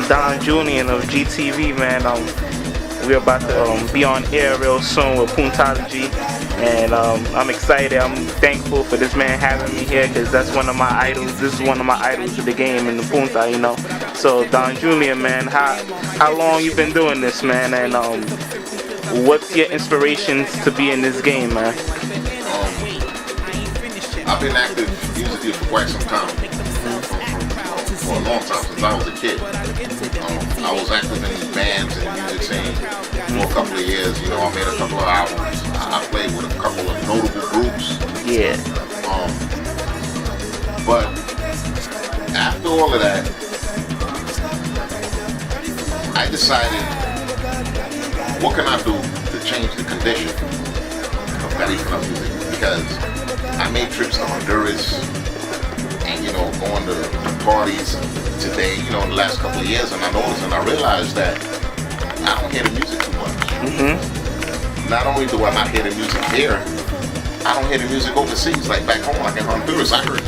Don Juleon of GTV, man. We're about to be on air real soon with PuntaLogy, and I'm excited. I'm thankful for this man having me here, because that's one of my idols. This is one of my idols of the game in the Punta, you know. So Don Juleon, man, how long you been doing this, man, and what's your inspirations to be in this game, man? I've been active musically for quite some time, for a long time, since I was a kid. I was active in bands and the music scene for a couple of years. You know, I made a couple of albums. I played with a couple of notable groups. Yeah. But after all of that, I decided, what can I do to change the condition of Garifuna music? Because I made trips to Honduras and, you know, going to parties today, you know, in the last couple of years, and I noticed and I realized that I don't hear the music too much. Not only do I not hear the music here, I don't hear the music overseas, like back home, like in Honduras. I heard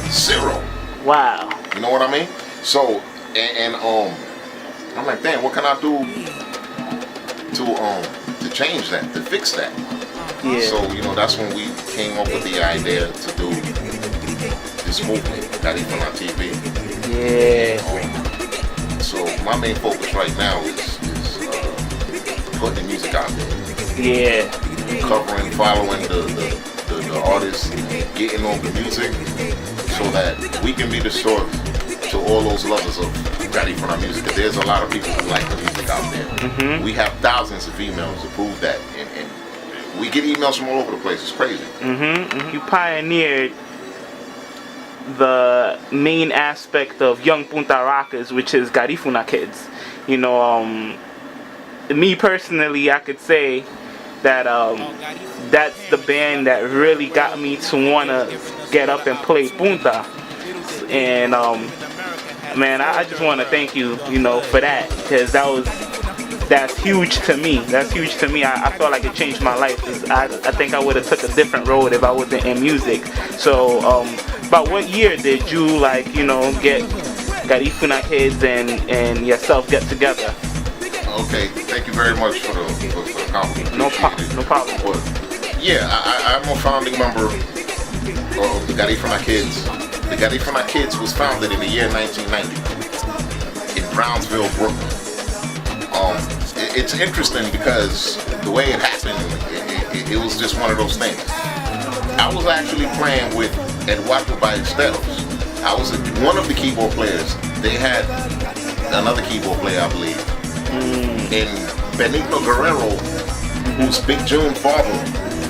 zero. Wow. You know what I mean? So, and I'm like, damn, what can I do to change that, to fix that? Yeah. So, you know, that's when we came up with the idea to do this movement, Garifuna TV. Yeah. So my main focus right now is putting the music out there. Yeah. Covering, following the artists, getting on the music, so that we can be the source to all those lovers of Garifuna music. Because there's a lot of people who like the music out there. We have thousands of emails to prove that, and we get emails from all over the place. It's crazy. You pioneered the main aspect of young Punta rockers, which is Garifuna Kids. You know, me personally, I could say that that's the band that really got me to want to get up and play Punta. And man, I just want to thank you, you know, for that, because that's huge to me. That's huge to me. I felt like it changed my life. I think I would have took a different road if I wasn't in music. So, about what year did you, like, you know, get Garifuna Kids and yourself get together? Okay, thank you very much for the compliment. No problem. But yeah, I'm a founding member of the Garifuna Kids. The Garifuna Kids was founded in the year 1990 in Brownsville, Brooklyn. It's interesting because the way it happened, it was just one of those things. I was actually playing with Eduardo Ballesteros. I was one of the keyboard players. They had another keyboard player, I believe. And Benigno Guerrero, who's Big June's father,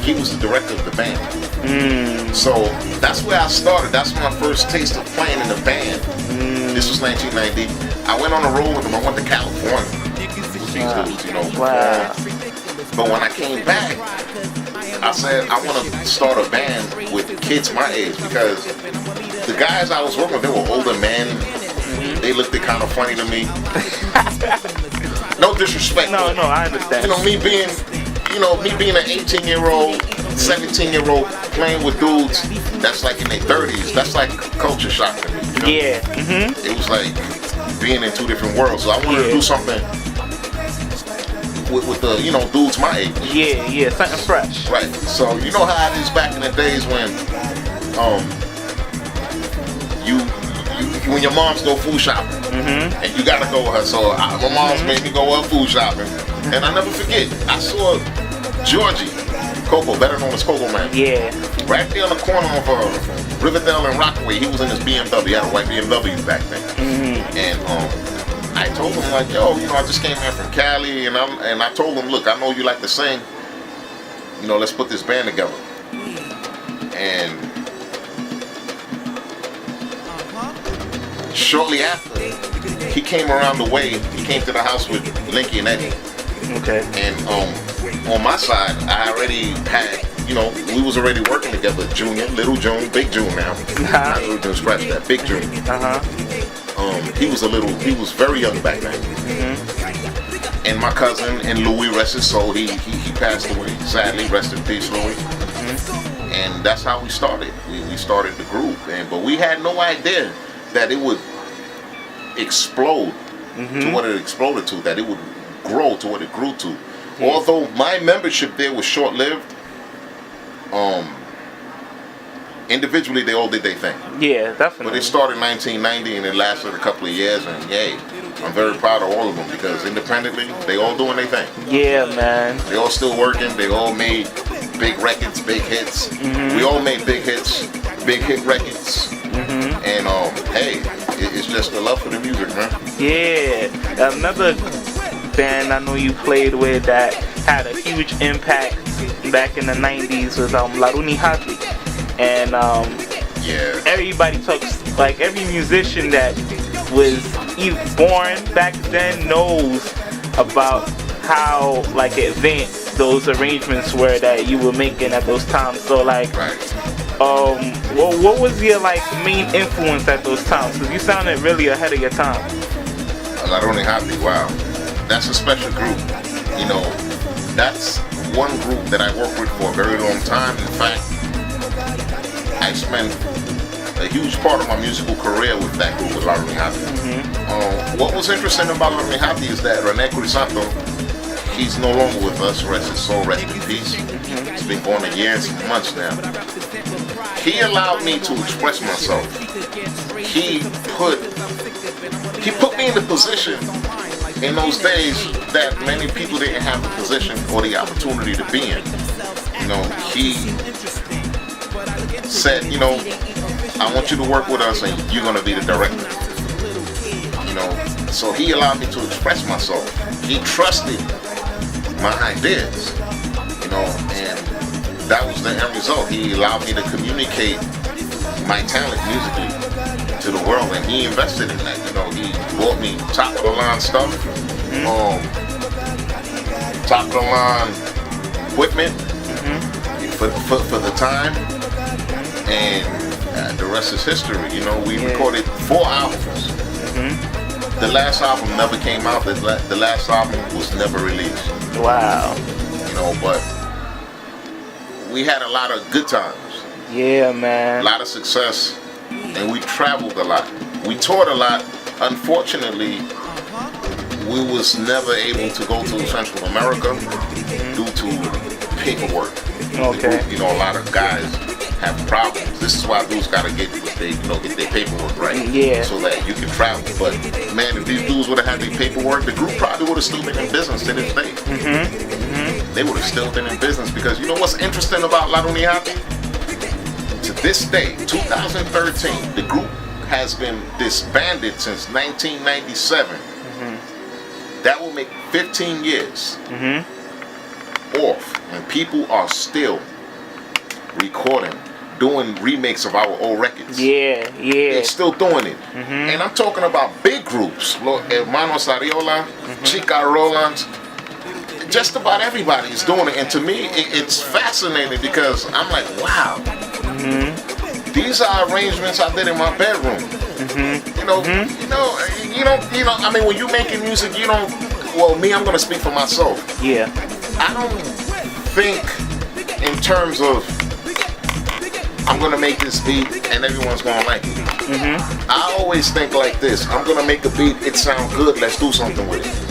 he was the director of the band. So that's where I started. That's my first taste of playing in a band. This was 1990. I went on the road with them. I went to California. You know, but when I came back, I said I want to start a band with kids my age, because the guys I was working with, they were older men. They looked kind of funny to me. No disrespect. No, I understand. You know, me being an 18-year-old, 17-year-old playing with dudes that's like in their 30s, that's like culture shock to me. You know? Yeah. It was like being in two different worlds. So I wanted to do something with the, you know, dudes my age. Yeah, something fresh. Right. So you know how it is back in the days when when your moms go food shopping and you gotta go with her. So my mom's made me go food shopping, and I never forget, I saw Georgie Coco, better known as Coco Man. Yeah. Right there on the corner of Riverdale and Rockaway. He was in his BMW. He had a white BMW back then. And I told him, like, yo, you know, I just came here from Cali, and I told him, look, I know you like to sing. You know, let's put this band together. And shortly after, he came around the way. He came to the house with Linky and Eddie. Okay. And on my side, I already had, you know, we was already working together. Junior, Little June, Big June now. Not Little June, scratch that. Big June. He was very young back then. And my cousin, and Louis, rest his soul, he passed away. Sadly, rest in peace, Louis. And that's how we started. We started the group, but we had no idea that it would explode to what it exploded to, that it would grow to what it grew to. Although my membership there was short-lived, individually they all did their thing. Yeah, definitely. But it started in 1990 and it lasted a couple of years, and yay, I'm very proud of all of them, because independently they all doing their thing. Yeah, man. They all still working. They all made big records, big hits. We all made big hits, big hit records. And hey, it's just the love for the music, man. Yeah, another band I know you played with that had a huge impact back in the 90s was LaRuni Hati. And yeah, everybody talks, like every musician that was born back then knows about how like advanced those arrangements were that you were making at those times. So like, what was your like main influence at those times? Because you sounded really ahead of your time. LaRuni Hati, wow, that's a special group. You know, that's one group that I worked with for a very long time. In fact, I spent a huge part of my musical career with that group, with LaRuni Hati. What was interesting about LaRuni Hati is that Rene Crisanto, he's no longer with us, rest his soul, rest in peace. It's been going a year and some months now. He allowed me to express myself. He put me in the position in those days that many people didn't have the position or the opportunity to be in. You know, he said, you know, I want you to work with us and you're going to be the director. You know, so he allowed me to express myself. He trusted my ideas, you know, and that was the end result. He allowed me to communicate my talent musically to the world, and he invested in that. You know, he bought me top of the line stuff, top of the line equipment for the time, and the rest is history. You know, we recorded 4 albums. The last album never came out. The last album was never released. Wow. You know, but we had a lot of good times. Yeah, man. A lot of success, and we traveled a lot. We toured a lot. Unfortunately, we was never able to go to Central America due to paperwork. Okay. You know, a lot of guys have problems. This is why dudes gotta get their paperwork right. Yeah. So that you can travel. But man, if these dudes would have had their paperwork, the group probably would have still been in business to this day. They would have still been in business, because you know what's interesting about LaRuni Hati? To this day, 2013, the group has been disbanded since 1997. That will make 15 years off, and people are still recording, doing remakes of our old records. Yeah. They're still doing it. And I'm talking about big groups, Hermanos Ariola, Chica Roland. Just about everybody is doing it, and to me, it's fascinating, because I'm like, wow, these are arrangements I did in my bedroom. You know, I mean, when you're making music, you don't. Well, me, I'm gonna speak for myself. Yeah. I don't think in terms of I'm gonna make this beat and everyone's gonna like it. I always think like this: I'm gonna make a beat, it sounds good, let's do something with it.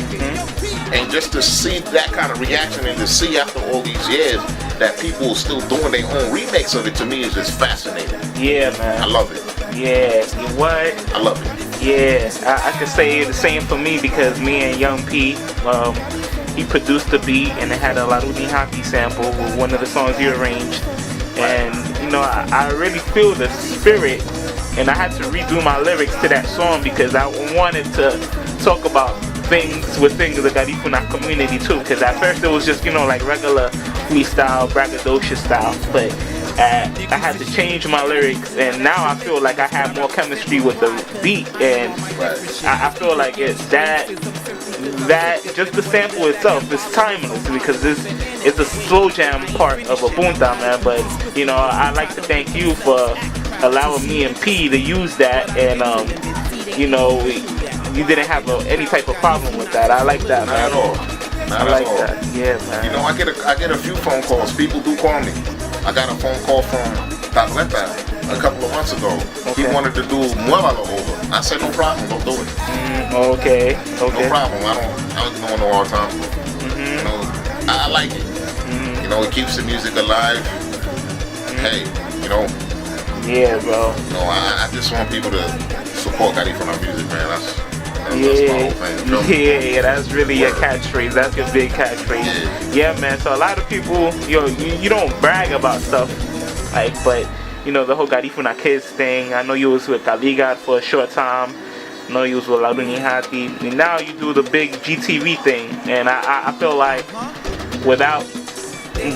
And just to see that kind of reaction, and to see after all these years that people are still doing their own remakes of it, to me is just fascinating. Yeah, man. I love it. Yeah. What? I love it. Yeah. I could say the same for me, because me and Young P, he produced the beat, and it had a LaRuni Hati sample with one of the songs he arranged. And you know, I really feel the spirit, and I had to redo my lyrics to that song, because I wanted to talk about things within the Garifuna community too, because at first it was just, you know, like regular freestyle, braggadocious style, but I had to change my lyrics, and now I feel like I have more chemistry with the beat, and I feel like it's that just the sample itself is timeless, because it's a slow jam part of a Punta, man. But you know, I'd like to thank you for allowing me and P to use that, and you know, you didn't have any type of problem with that. I like that, man. Not at all. Not I like at all. that. Yeah, man. You know, I get a few phone calls. People do call me. I got a phone call from Tableta a couple of months ago. Okay. He wanted to do Muévalo over. I said, no problem, don't do it. Okay. No problem. I don't give no one no hard time. You know, I like it. You know, it keeps the music alive. Hey, you know. Yeah, bro. You know, I just want people to support Garifuna music, man. That's my whole thing. Yeah, that's really your catchphrase. That's your big catchphrase. Yeah, man. So a lot of people, you don't brag about stuff, like, but you know, the whole Garifuna Kids thing. I know you was with Kaligat for a short time. I know you was with LaRuni Hati. And now you do the big GTV thing, and I feel like without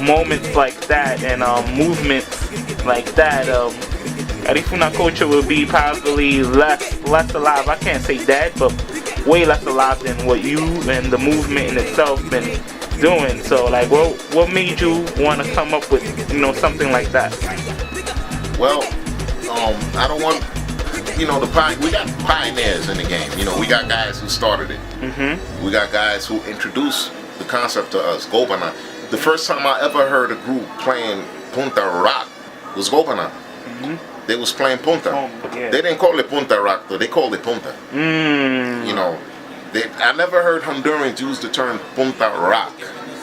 moments like that and movements like that, Garifuna culture will be probably less alive. I can't say dead, but way less alive than what you and the movement in itself been doing. So like, what made you want to come up with, you know, something like that? Well, I don't want, you know, we got pioneers in the game. You know, we got guys who started it. We got guys who introduced the concept to us. Gobana. The first time I ever heard a group playing Punta rock was Gobana. They was playing Punta. They didn't call it Punta rock though. They called it Punta. You know, I never heard Hondurans use the term Punta rock.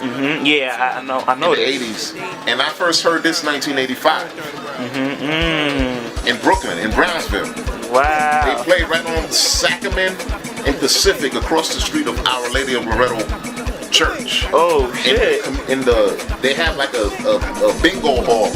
Yeah, I know. In the 80s, and I first heard this 1985 in Brooklyn, in Brownsville. Wow. They played right on Sacramento and Pacific, across the street of Our Lady of Loretto Church. Oh shit! They have like a bingo hall,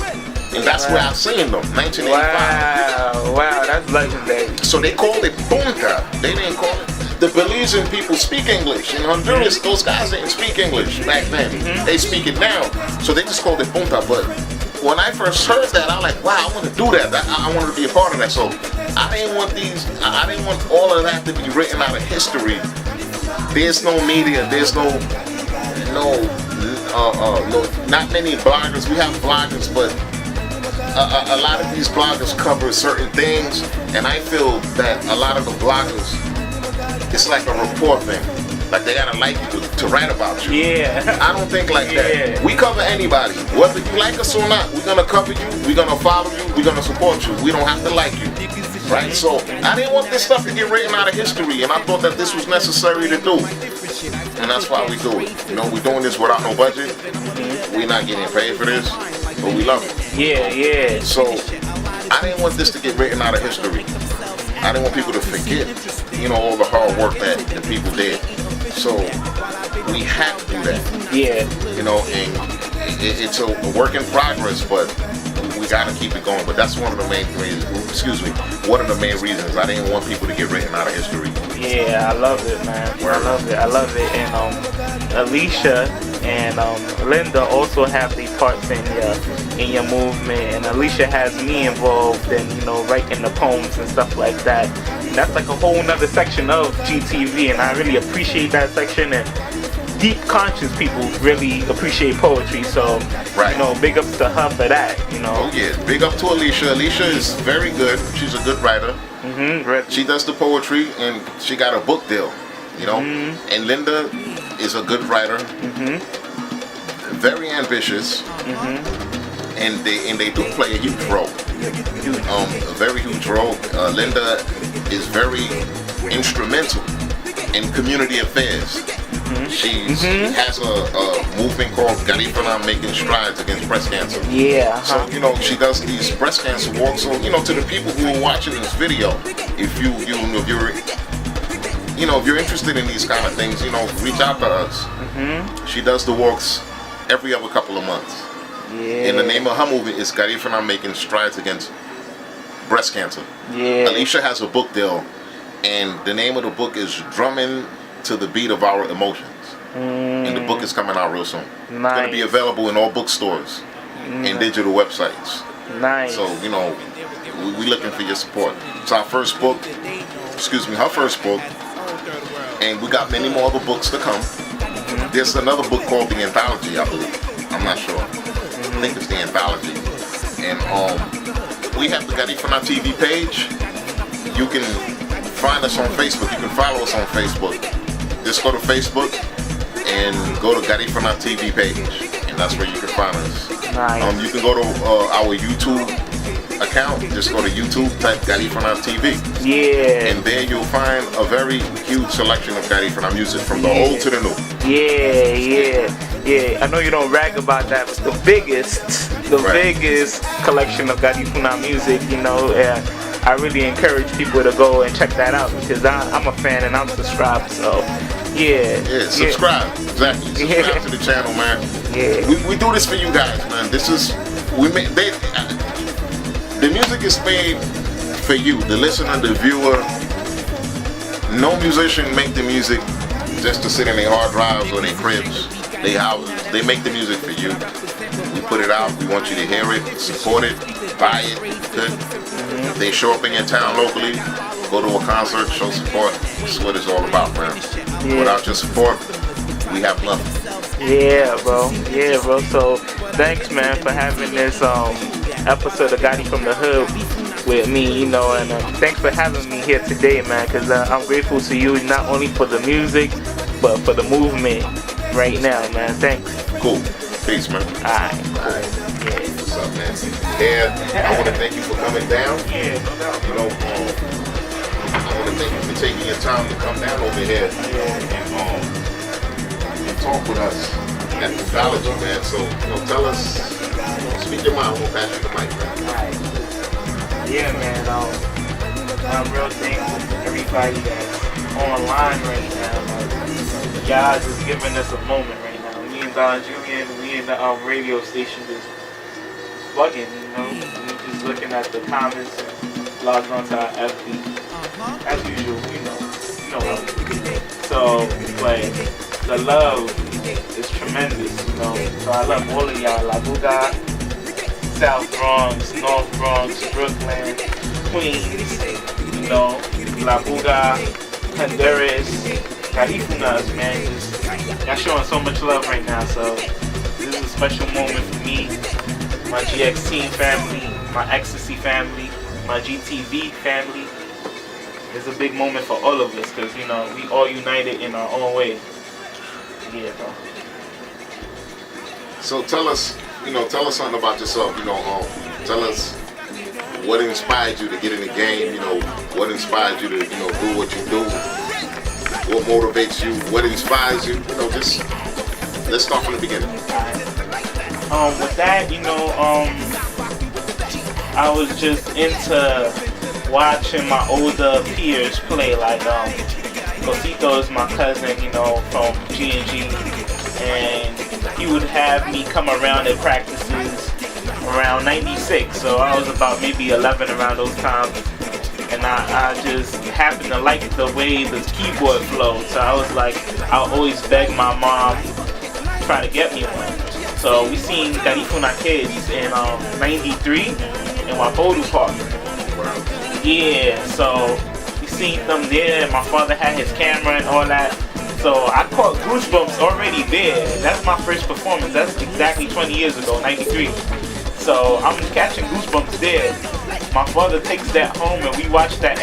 and that's where I seen them. 1985. Wow, that's legendary. So they called it Punta. They didn't call it. The Belizean people speak English. In Honduras, those guys didn't speak English back then. They speak it now. So they just called it Punta. But when I first heard that, I was like, wow, I want to do that. I wanted to be a part of that. So I didn't want all of that to be written out of history. There's no media. There's not many bloggers. We have bloggers, but a lot of these bloggers cover certain things, and I feel that a lot of the bloggers, it's like a report thing. Like they gotta like you to write about you. Yeah. I don't think like that. We cover anybody. Whether you like us or not, we're gonna cover you, we're gonna follow you, we're gonna support you. We don't have to like you. Right? So I didn't want this stuff to get written out of history, and I thought that this was necessary to do. And that's why we do it. You know, we're doing this without no budget. We're not getting paid for this, but we love it. Yeah. So I didn't want this to get written out of history. I didn't want people to forget, you know, all the hard work that the people did. So we had to do that. Yeah. You know, and it's a work in progress, but we got to keep it going. But that's one of the main reasons. One of the main reasons I didn't want people to get written out of history. Yeah, I love it, man. I love it. And Alicia and Linda also have these parts in your movement, and Alicia has me involved in, you know, writing the poems and stuff like that. And that's like a whole nother section of GTV, and I really appreciate that section. And deep conscious people really appreciate poetry, so you know, big ups to her for that. You know. Oh yeah, big up to Alicia. Alicia is very good. She's a good writer. She does the poetry, and she got a book deal. You know, and Linda is a good writer, very ambitious, and they do play a huge role, a very huge role. Linda is very instrumental in community affairs. She has a movement called Garifuna Making Strides Against Breast Cancer. Yeah. So, you know, she does these breast cancer walks. So, you know, to the people who are watching this video, if you're interested in these kind of things, you know, reach out to us. She does the walks every other couple of months. Yeah. And the name of her movement is Garifuna Making Strides Against Breast Cancer. Yeah. Alicia has a book deal, and the name of the book is Drumming to the Beat of Our Emotions. And the book is coming out real soon. Nice. It's going to be available in all bookstores and digital websites. Nice. So, you know, we're looking for your support. It's our first book, her first book, and we got many more other books to come. There's another book called The Anthology, I believe. I'm not sure. I think it's The Anthology. And we have the Garifuna TV page. You can find us on Facebook. You can follow us on Facebook. Just go to Facebook and go to Garifuna TV page, and that's where you can find us. Nice. You can go to our YouTube account, just go to YouTube, type Garifuna TV. Yeah. And there you'll find a very huge selection of Garifuna music from the old to the new. Yeah. I know you don't brag about that, but the biggest collection of Garifuna music, you know, I really encourage people to go and check that out because I'm a fan and I'm subscribed, so yeah, subscribe. Exactly. Subscribe to the channel, man. Yeah. We do this for you guys, man. This is the music is made for you, the listener, the viewer. No musician make the music just to sit in their hard drives or their cribs, their houses. They make the music for you. We put it out. We want you to hear it, support it, buy it. Good. They show up in your town locally, go to a concert, show support. That's what it's all about, man. Yeah. Without your support, we have nothing. Yeah, bro. So thanks, man, for having this episode of Gari from the Hood with me, you know, and thanks for having me here today, man, because I'm grateful to you not only for the music, but for the movement right now, man. Thanks. Cool. Peace, man. Alright. Yeah. What's up, man? And I want to thank you for coming down. Yeah, no doubt. You know, I want to thank you for taking your time to come down over here and talk with us at PuntaLogy, man. So, you know, tell us, speak your mind. We'll pass you the mic, man. Alright. Yeah, man. I'm real thankful for everybody that's online right now. Y'all just giving us a moment right now. Me and Don Juleon, we in the radio station just bugging, you know. We just looking at the comments and logging onto our FB. As usual, you know how we do. So, but the love is tremendous, you know. So I love all of y'all. La Buga, South Bronx, North Bronx, Brooklyn, Queens, you know, La Buga, Honduras, Garifunas, man. Y'all showing so much love right now, so this is a special moment for me, my GX Team family, my Ecstasy family, my GTV family. It's a big moment for all of us because, you know, we all united in our own way. Yeah, bro. So tell us something about yourself. You know, tell us what inspired you to get in the game. You know, what inspired you to, you know, do what you do. What motivates you? What inspires you? You know, just let's start from the beginning. With that, you know, I was just into watching my older peers play. Like, Cosito is my cousin, you know, from G&G, and he would have me come around at practices around 96. So I was about maybe 11 around those times. And I just happened to like the way the keyboard flowed. So I was like, I'll always beg my mom to try to get me one. So we seen Garifuna Kids in 93 in Wabodu Park. Yeah, so we seen them there. My father had his camera and all that. So I caught goosebumps already there. That's my first performance. That's exactly 20 years ago, 93. So I'm catching goosebumps there. My father takes that home and we watch that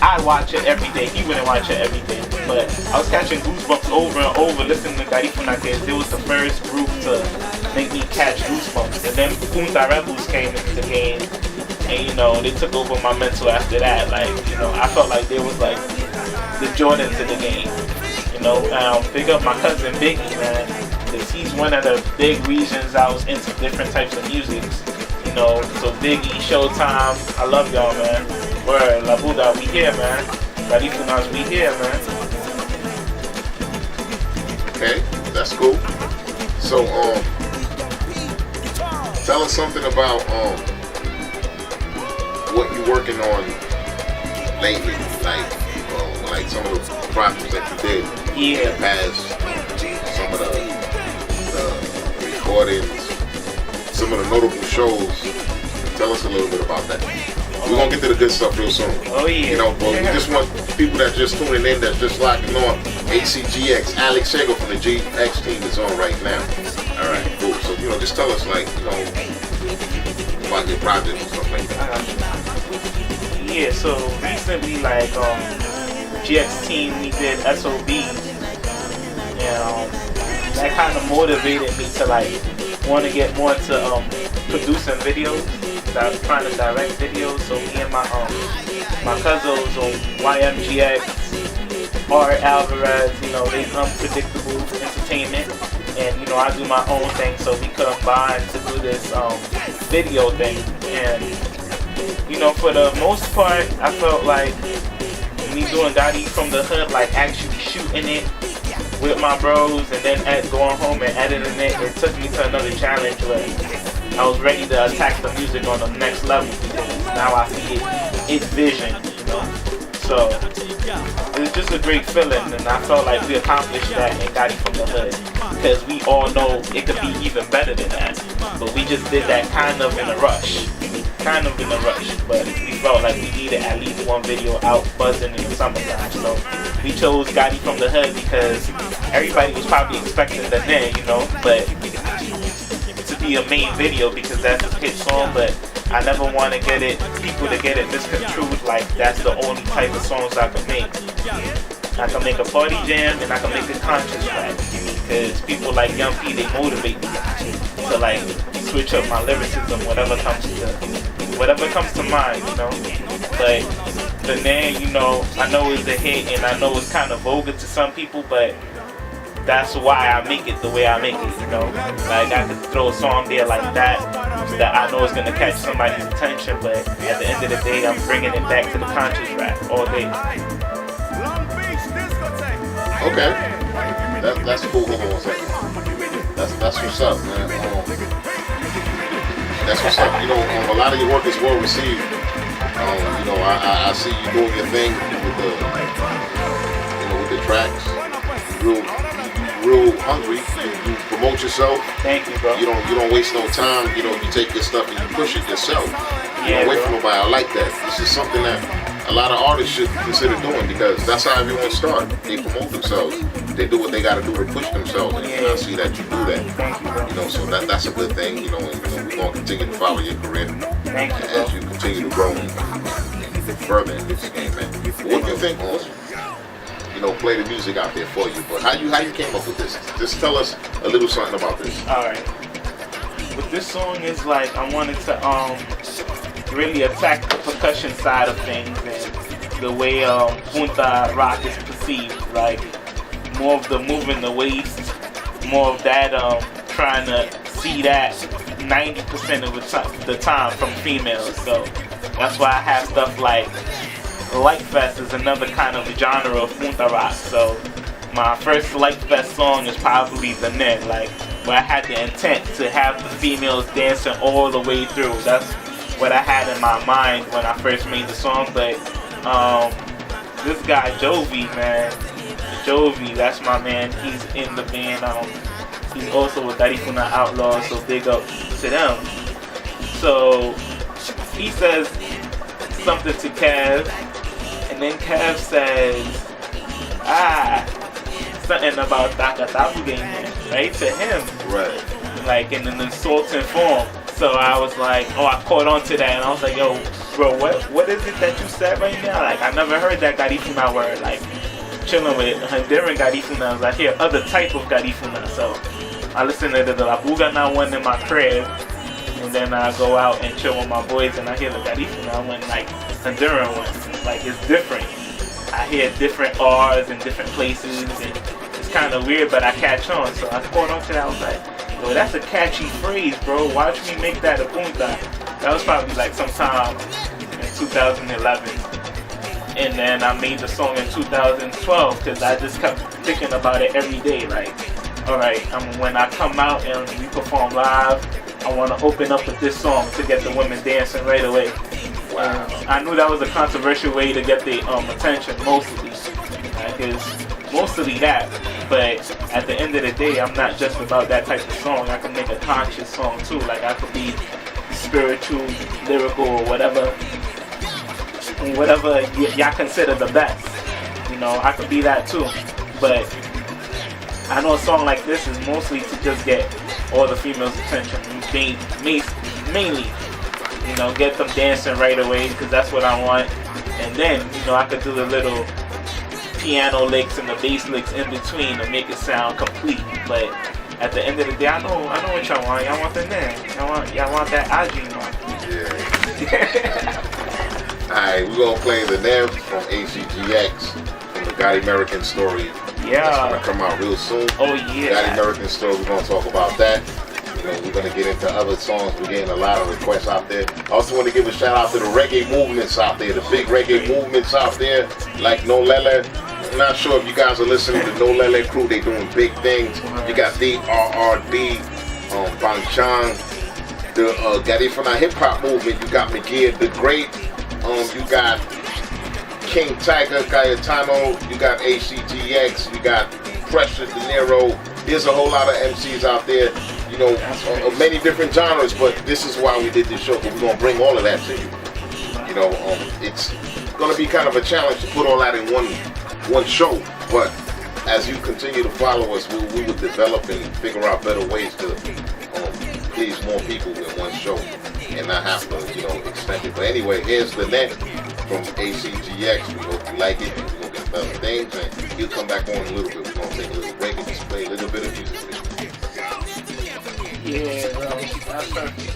I watch it every day. He wouldn't watch it every day. But I was catching goosebumps over and over listening to Garifuna Kids. It was the first group to make me catch goosebumps. And then Punta Rebels came into the game. And, you know, they took over my mental after that. Like, you know, I felt like they was like the Jordans in the game. You know, big up my cousin Biggie, man. Because he's one of the big reasons I was into different types of music. You know, so Biggie, Showtime, I love y'all, man. Word, La Buda, we here, man. Garifunas, we here, man. Okay, that's cool. So, tell us something about what you're working on lately, like some of the projects that you did in the past, some of the recordings, some of the notable shows. Tell us a little bit about that. We're gonna get to the good stuff real soon. Oh yeah. You know, but we just want people that just tuning in, that's just locking on. ACGX, Alex Sego from the GX team is on right now. All right, cool. So, you know, just tell us, like, you know, about your projects and stuff like that. Yeah, so recently, like, GX team, we did SOB. And that kind of motivated me to, like, want to get more into producing videos. trying to direct videos. So me and my cousins on YMGX, Art Alvarez, you know, they Unpredictable Entertainment, and you know I do my own thing. So we combined to do this video thing, and you know for the most part I felt like me doing Gari from the Hood, like actually shooting it with my bros and then going home and editing it, it took me to another challenge where I was ready to attack the music on the next level because now I see its vision, you know. So it's just a great feeling, and I felt like we accomplished that in Gari from the Hood because we all know it could be even better than that, but we just did that kind of in a rush. But we felt like we needed at least one video out buzzing in the summertime. So we chose Gari from the Hood because everybody was probably expecting the then, you know, but to be a main video because that's a hit song. But I never want to people to get it misconstrued like that's the only type of songs I can make. I can make a party jam and I can make a conscious track because people like Young P, they motivate me to like switch up my lyricism, whatever comes to mind, you know. But the name, you know, I know it's a hit and I know it's kind of vulgar to some people, but that's why I make it the way I make it, you know. Like I could throw a song there like that I know is gonna catch somebody's attention, but at the end of the day, I'm bringing it back to the conscious rap all day. Okay, that's cool. Hold on 1 second. That's what's up, man. That's what's up. You know, a lot of your work is well received. You know, I see you doing your thing with the tracks. Real hungry. You promote yourself. Thank you, bro. You don't waste no time. You know, you take your stuff and you push it yourself. You don't wait for nobody. I like that. This is something that a lot of artists should consider doing because that's how everyone starts. They promote themselves. They do what they got to do to push themselves, and I see that you do that. You know, so that's a good thing. You know, and we're gonna continue to follow your career as you continue to grow and further in this game, man. What do you think on, you know, play the music out there for you? But how you came up with this? Just tell us a little something about this. All right. With this song is like I wanted to really attack the percussion side of things and the way Punta rock is perceived, like more of the moving the waist, more of that trying to see that 90% of the time from females. So that's why I have stuff like Light Fest is another kind of genre of Punta rock. So my first Light Fest song is probably the net, like where I had the intent to have the females dancing all the way through. That's what I had in my mind when I first made the song. But this guy Jovi, man, Jovi, that's my man. He's in the band. He's also a Garifuna outlaw, so big up to them. So he says something to Kev, and then Kev says, something about Takatabu game, right, to him. Right. Like in an insulting form. So I was like, I caught on to that, and I was like, yo, bro, what is it that you said right now? Like, I never heard that Garifuna word. Like, chilling with Honduran Garifuna, I hear other type of Garifuna. So I listen to the La Bugana one in my crib, and then I go out and chill with my boys, and I hear the Garifuna one, like Honduran one. Like, it's different. I hear different R's in different places, and it's kind of weird, but I catch on. So I caught on to that. I was like, yo, that's a catchy phrase, bro. Watch me make that a punta. That was probably like sometime in 2011. And then I made the song in 2012 because I just kept thinking about it every day. Like, alright, when I come out and we perform live, I want to open up with this song to get the women dancing right away. Wow. I knew that was a controversial way to get the attention, mostly that. But at the end of the day, I'm not just about that type of song. I can make a conscious song too. Like I could be spiritual, lyrical, or whatever y'all consider the best. You know, I could be that too. But I know a song like this is mostly to just get all the females' attention. Mainly, you know, get them dancing right away because that's what I want. And then, you know, I could do the little piano licks and the bass licks in between to make it sound complete. But at the end of the day, I know what y'all want. Y'all want the name. Y'all want that Aji, man. Yeah. Alright, we're gonna play the Nev from ACGX from the Gari American story. Yeah. That's gonna come out real soon. Oh yeah. Gari American story, we're gonna talk about that. You know, we're gonna get into other songs. We're getting a lot of requests out there. I also want to give a shout out to the reggae movements out there, the big reggae movements out there, like No Lele. I'm not sure if you guys are listening to No Lele crew. They doing big things. You got DRRD, Banchan, the Garifuna hip hop movement. You got McGear the Great. You got King Tiger, Cayetano. You got ACGX. You got Pressure De Niro. There's a whole lot of MCs out there. You know, of many different genres. But this is why we did this show. Because we're gonna bring all of that to you. You know, it's gonna be kind of a challenge to put all that in one show, but as you continue to follow us, we will develop and figure out better ways to please more people in one show and not have to, you know, extend it. But anyway, here's the net from ACGX. We hope you like it. We're gonna get to other things, and he'll come back on in a little bit. We're gonna take a little break and just play a little bit of music. Yeah, bro.